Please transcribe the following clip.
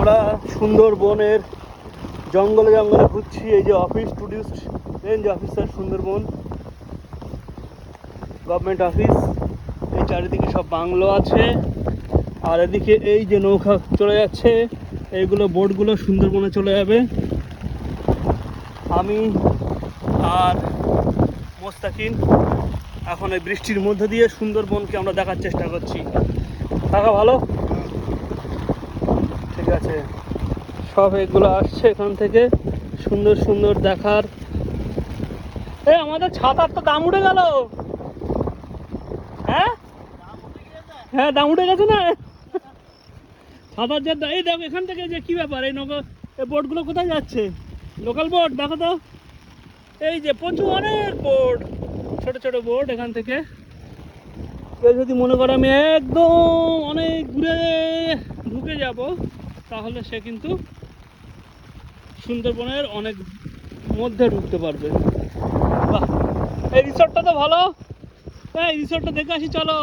আমরা সুন্দরবনের জঙ্গলে জঙ্গলে ঘুরছি। এই যে office tourist range officer Sundarban government office. এই চারিদিকে সব বাংলো আছে, আর এদিকে এই যে নৌকা চলে যাচ্ছে, এইগুলো বোটগুলো সুন্দরবনে চলে যাবে। আমি আর মোস্তাকিন এখন এই বৃষ্টির মধ্যে দিয়ে সুন্দরবনকে আমরা দেখার চেষ্টা করছি। থাকা ভালো, ঠিক আছে। সব এগুলো আসছে এখান থেকে সুন্দর সুন্দর দেখার। আমাদের ছাতার তো দাম উঠে গেল। হ্যাঁ হ্যাঁ, দাম উঠে গেছে না ছাতার। যে এই দেখো এখান থেকে যে কি ব্যাপার, এই নৌকা এই বোটগুলো কোথায় যাচ্ছে? লোকাল বোট দেখো তো, এই যে প্রচুর অনেক বোট, ছোট ছোট বোট। এখান থেকে কেউ যদি মনে করে আমি একদম অনেক দূরে ঢুকে যাব, তাহলে সে কিন্তু সুন্দরবনের অনেক মধ্যে ঢুকতে পারবে। বাহ, এই রিসোর্টটা তো ভালো। এই রিসোর্টটা দেখে আসি, চলো।